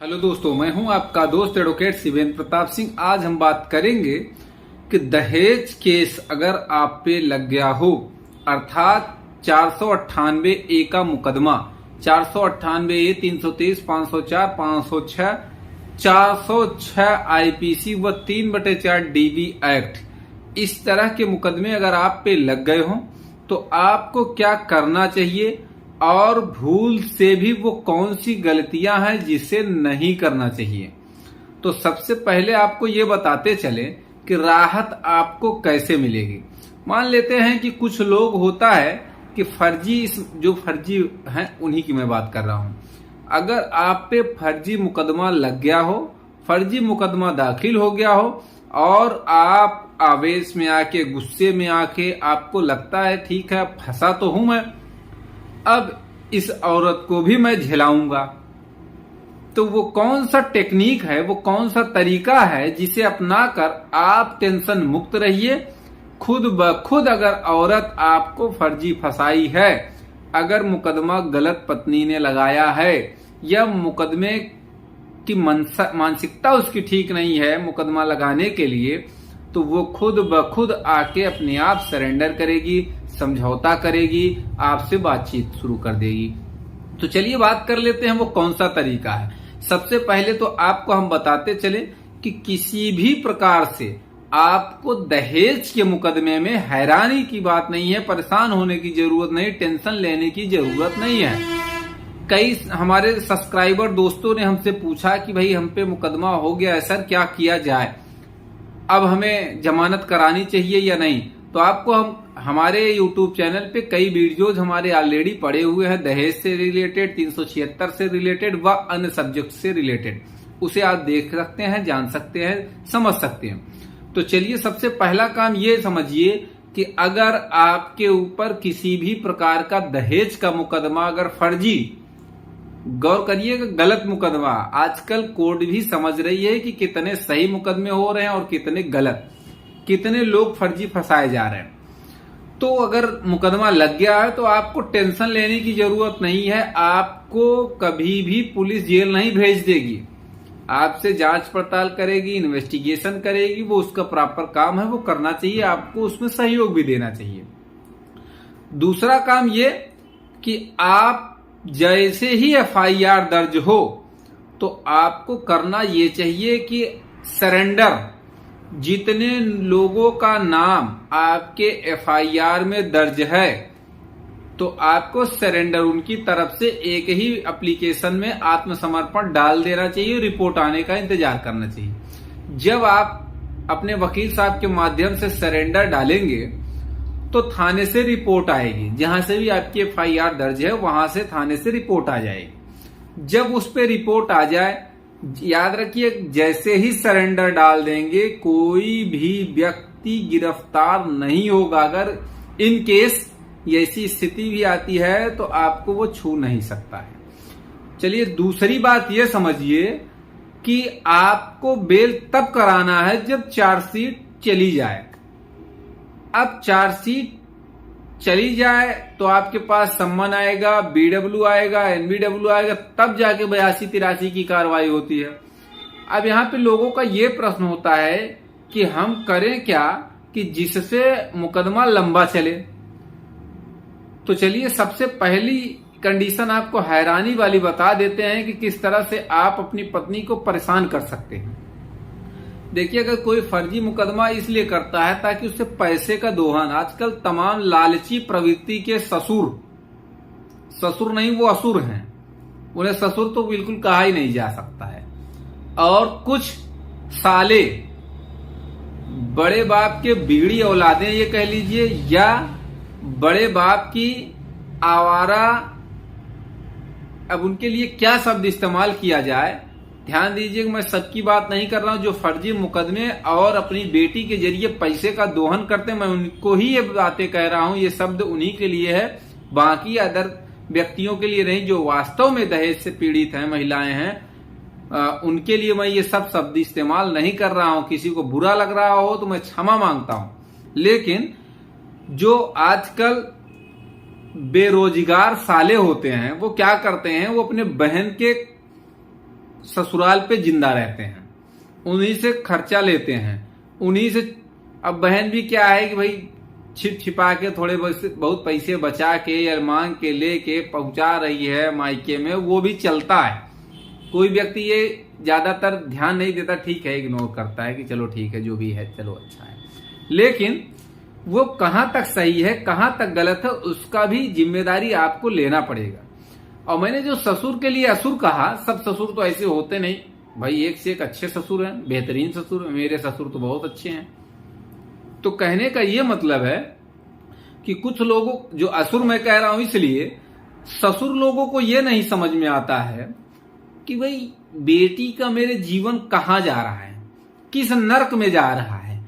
Hello दोस्तों, मैं हूं आपका दोस्त एडवोकेट शिवेंद्र प्रताप सिंह। आज हम बात करेंगे कि दहेज केस अगर आप पे लग गया हो, अर्थात 498A का मुकदमा, 498A, 323, 504, 506, 406 आईपीसी व 3/4 डीवी एक्ट, इस तरह के मुकदमे अगर आप पे लग गए हों तो आपको क्या करना चाहिए और भूल से भी वो कौन सी गलतियां हैं जिसे नहीं करना चाहिए। तो सबसे पहले आपको ये बताते चले कि राहत आपको कैसे मिलेगी। मान लेते हैं कि कुछ लोग होता है कि जो फर्जी हैं उन्हीं की मैं बात कर रहा हूं। अगर आप पे फर्जी मुकदमा लग गया हो, फर्जी मुकदमा दाखिल हो गया हो और आप आवेश में आके, गुस्से में आके आपको लगता है ठीक है फंसा तो हूं मैं, अब इस औरत को भी मैं झेलाऊंगा, तो वो कौन सा टेक्निक है, वो कौन सा तरीका है जिसे अपनाकर आप टेंशन मुक्त रहिए। खुद ब खुद अगर औरत आपको फर्जी फंसाई है, अगर मुकदमा गलत पत्नी ने लगाया है या मुकदमे की मानसिकता उसकी ठीक नहीं है मुकदमा लगाने के लिए, तो वो खुद ब खुद आके अपने आप सरेंडर करेगी, समझौता करेगी, आपसे बातचीत शुरू कर देगी। तो चलिए बात कर लेते हैं वो कौन सा तरीका है। सबसे पहले तो आपको हम बताते चले कि किसी भी प्रकार से आपको दहेज के मुकदमे में हैरानी की बात नहीं है, परेशान होने की जरूरत नहीं, टेंशन लेने की जरूरत नहीं है। कई हमारे सब्सक्राइबर दोस्तों ने हमसे पूछा कि भाई हम पे मुकदमा हो गया है सर, क्या किया जाए, अब हमें जमानत करानी चाहिए या नहीं। तो आपको हम हमारे YouTube चैनल पे कई वीडियोज हमारे ऑलरेडी पड़े हुए हैं, दहेज से रिलेटेड, 376 से रिलेटेड व अन्य सब्जेक्ट से रिलेटेड, उसे आप देख सकते हैं, जान सकते हैं, समझ सकते हैं। तो चलिए सबसे पहला काम ये समझिए कि अगर आपके ऊपर किसी भी प्रकार का दहेज का मुकदमा अगर फर्जी, गौर करिएगा गलत मुकदमा, आजकल कोर्ट भी समझ रही है कि कितने सही मुकदमे हो रहे हैं और कितने गलत, कितने लोग फर्जी फंसाए जा रहे हैं। तो अगर मुकदमा लग गया है तो आपको टेंशन लेने की जरूरत नहीं है। आपको कभी भी पुलिस जेल नहीं भेज देगी, आपसे जांच पड़ताल करेगी, इन्वेस्टिगेशन करेगी, वो उसका प्रॉपर काम है, वो करना चाहिए, आपको उसमें सहयोग भी देना चाहिए। दूसरा काम ये कि आप जैसे ही FIR दर्ज हो तो आपको करना ये चाहिए कि सरेंडर, जितने लोगों का नाम आपके FIR में दर्ज है तो आपको सरेंडर उनकी तरफ से एक ही एप्लीकेशन में आत्मसमर्पण डाल देना चाहिए, रिपोर्ट आने का इंतजार करना चाहिए। जब आप अपने वकील साहब के माध्यम से सरेंडर डालेंगे तो थाने से रिपोर्ट आएगी, जहां से भी आपकी FIR दर्ज है वहां से थाने से रिपोर्ट आ जाएगी। जब उस पर रिपोर्ट आ जाए, याद रखिए जैसे ही सरेंडर डाल देंगे कोई भी व्यक्ति गिरफ्तार नहीं होगा। अगर इन केस ऐसी स्थिति भी आती है तो आपको वो छू नहीं सकता है। चलिए दूसरी बात ये समझिए कि आपको बेल तब कराना है जब चार्जशीट चली जाए। अब चार्जशीट चली जाए तो आपके पास सम्मन आएगा, BW आएगा, NBW आएगा, तब जाके 82-83 की कार्रवाई होती है। अब यहाँ पे लोगों का ये प्रश्न होता है कि हम करें क्या कि जिससे मुकदमा लंबा चले। तो चलिए सबसे पहली कंडीशन आपको हैरानी वाली बता देते हैं कि किस तरह से आप अपनी पत्नी को परेशान कर सकते हैं। देखिए अगर कोई फर्जी मुकदमा इसलिए करता है ताकि उससे पैसे का दोहन, आजकल तमाम लालची प्रवृत्ति के ससुर नहीं वो असुर हैं, उन्हें ससुर तो बिल्कुल कहा ही नहीं जा सकता है। और कुछ साले बड़े बाप के बिगड़ी औलादें ये कह लीजिए, या बड़े बाप की आवारा, अब उनके लिए क्या शब्द इस्तेमाल किया जाए, ध्यान दीजिए मैं सबकी बात नहीं कर रहा हूं। जो फर्जी मुकदमे और अपनी बेटी के जरिए पैसे का दोहन करते हैं, मैं उनको ही ये बातें कह रहा हूं, ये शब्द उन्हीं के लिए है, बाकी अदर व्यक्तियों के लिए नहीं। जो वास्तव में दहेज से पीड़ित हैं, महिलाएं हैं, उनके लिए मैं ये सब शब्द इस्तेमाल नहीं कर रहा हूं। किसी को बुरा लग रहा हो तो मैं क्षमा मांगता हूं। लेकिन जो आजकल बेरोजगार साले होते हैं वो क्या करते हैं, वो अपने बहन के ससुराल पे जिंदा रहते हैं, उन्हीं से खर्चा लेते हैं, उन्हीं से। अब बहन भी क्या है कि भाई छिप छिपा के थोड़े बहुत पैसे बचा के या मांग के लेके पहुंचा रही है मायके में, वो भी चलता है। कोई व्यक्ति ये ज्यादातर ध्यान नहीं देता, ठीक है, इग्नोर करता है कि चलो ठीक है जो भी है चलो अच्छा है। लेकिन वो कहां तक सही है कहां तक गलत है उसका भी जिम्मेदारी आपको लेना पड़ेगा। और मैंने जो ससुर के लिए असुर कहा, सब ससुर तो ऐसे होते नहीं भाई, एक से एक अच्छे ससुर हैं, बेहतरीन ससुर। मेरे ससुर तो बहुत अच्छे हैं। तो कहने का ये मतलब है कि कुछ लोगों, जो असुर मैं कह रहा हूं इसलिए, ससुर लोगों को ये नहीं समझ में आता है कि भाई बेटी का मेरे जीवन कहां जा रहा है, किस नर्क में जा रहा है।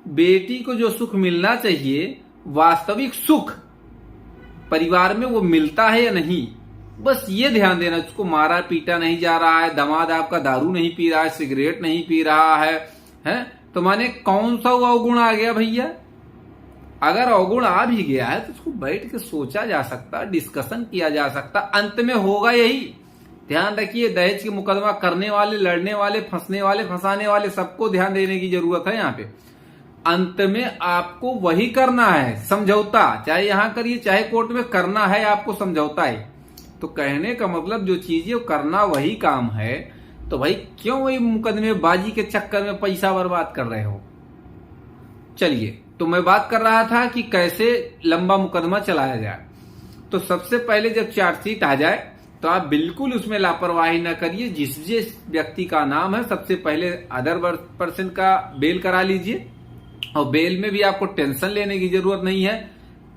बेटी को जो सुख मिलना चाहिए, वास्तविक सुख परिवार में, वो मिलता है या नहीं, बस ये ध्यान देना। उसको मारा पीटा नहीं जा रहा है, दामाद आपका दारू नहीं पी रहा है, सिगरेट नहीं पी रहा है? तो माने कौन सा वो अवगुण आ गया भैया? अगर अवगुण आ भी गया है तो उसको बैठ के सोचा जा सकता, डिस्कशन किया जा सकता, अंत में होगा यही। ध्यान रखिए, दहेज के मुकदमा करने वाले, लड़ने वाले, फंसने वाले, फंसाने वाले, सबको ध्यान देने की जरूरत है यहाँ पे। अंत में आपको वही करना है, समझौता, चाहे यहां करिए चाहे कोर्ट में, करना है आपको समझौता है। तो कहने का मतलब जो चीजें करना वही काम है, तो भाई क्यों वही मुकदमेबाजी के चक्कर में पैसा बर्बाद कर रहे हो? चलिए, तो मैं बात कर रहा था कि कैसे लंबा मुकदमा चलाया जाए। तो सबसे पहले जब चार्जशीट आ जाए तो आप बिल्कुल उसमें लापरवाही न करिए। जिस जिस व्यक्ति का नाम है, सबसे पहले अदर पर्सन का बेल करा लीजिए। और बेल में भी आपको टेंशन लेने की जरूरत नहीं है।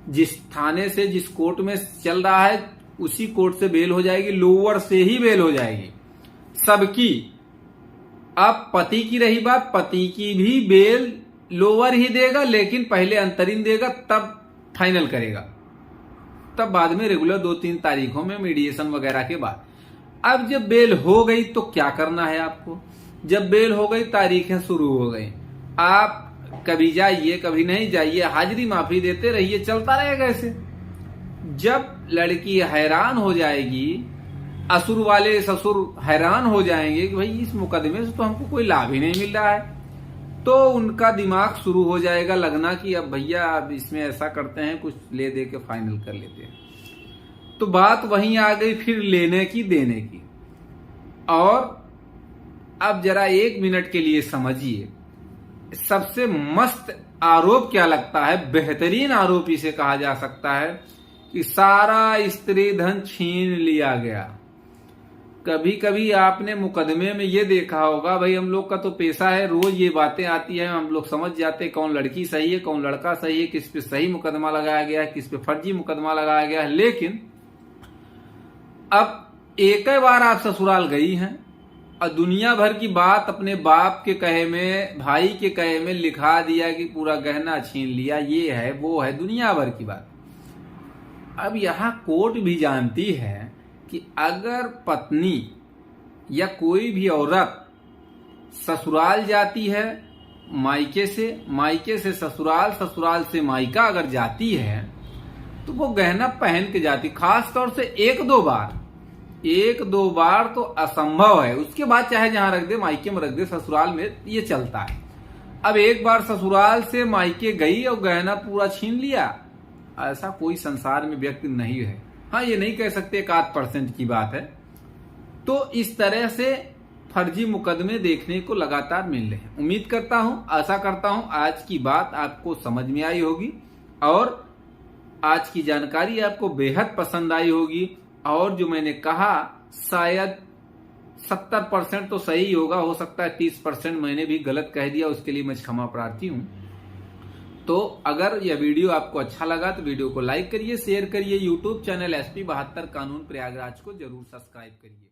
जिस थाने से, जिस कोर्ट में चल रहा है, उसी कोर्ट से बेल हो जाएगी, लोअर से ही बेल हो जाएगी सबकी। अब पति की रही बात, पति की भी बेल लोअर ही देगा, लेकिन पहले अंतरिम देगा, तब फाइनल करेगा, तब बाद में रेगुलर 2-3 तारीखों में मीडिएशन वगैरह के बाद। अब जब बेल हो गई तो क्या करना है आपको? जब बेल हो गई, तारीखें शुरू हो गई, आप कभी जाइए कभी नहीं जाइए, हाजिरी माफी देते रहिए, चलता रहेगा ऐसे। जब लड़की हैरान हो जाएगी, असुर वाले ससुर हैरान हो जाएंगे कि भाई इस मुकदमे से तो हमको कोई लाभ ही नहीं मिल रहा है, तो उनका दिमाग शुरू हो जाएगा लगना कि अब भैया अब इसमें ऐसा करते हैं, कुछ ले दे के फाइनल कर लेते हैं। तो बात वहीं आ गई फिर लेने की देने की। और अब जरा 1 मिनट के लिए समझिए, सबसे मस्त आरोप क्या लगता है, बेहतरीन आरोप इसे कहा जा सकता है कि सारा स्त्री धन छीन लिया गया। कभी कभी आपने मुकदमे में ये देखा होगा, भाई हम लोग का तो पेशा है, रोज ये बातें आती हैं, हम लोग समझ जाते हैं कौन लड़की सही है कौन लड़का सही है, किस पे सही मुकदमा लगाया गया है, किस पे फर्जी मुकदमा लगाया गया है। लेकिन अब एक ही बार आप ससुराल गई हैं और दुनिया भर की बात अपने बाप के कहे में, भाई के कहे में लिखा दिया कि पूरा गहना छीन लिया, ये है वो है, दुनिया भर की बात। अब यहां कोर्ट भी जानती है कि अगर पत्नी या कोई भी औरत ससुराल जाती है मायके से ससुराल, ससुराल से मायका अगर जाती है, तो वो गहना पहन के जाती। खास तौर से 1-2 बार तो असंभव है, उसके बाद चाहे जहां रख दे, मायके में रख दे, ससुराल में ये चलता है। अब एक बार ससुराल से मायके गई और गहना पूरा छीन लिया, ऐसा कोई संसार में व्यक्ति नहीं है। हाँ, ये नहीं कह सकते 1-8% की बात है। तो इस तरह से फर्जी मुकदमे देखने को लगातार मिल रहे हैं। उम्मीद करता हूं, आशा करता हूं आज की बात आपको समझ में आई होगी और आज की जानकारी आपको बेहद पसंद आई होगी। और जो मैंने कहा शायद 70% तो सही होगा, हो सकता है 30% मैंने भी गलत कह दिया, उसके लिए मैं क्षमा प्रार्थी हूं। तो अगर यह वीडियो आपको अच्छा लगा तो वीडियो को लाइक करिए, शेयर करिए, यूट्यूब चैनल SP 72 कानून प्रयागराज को जरूर सब्सक्राइब करिए।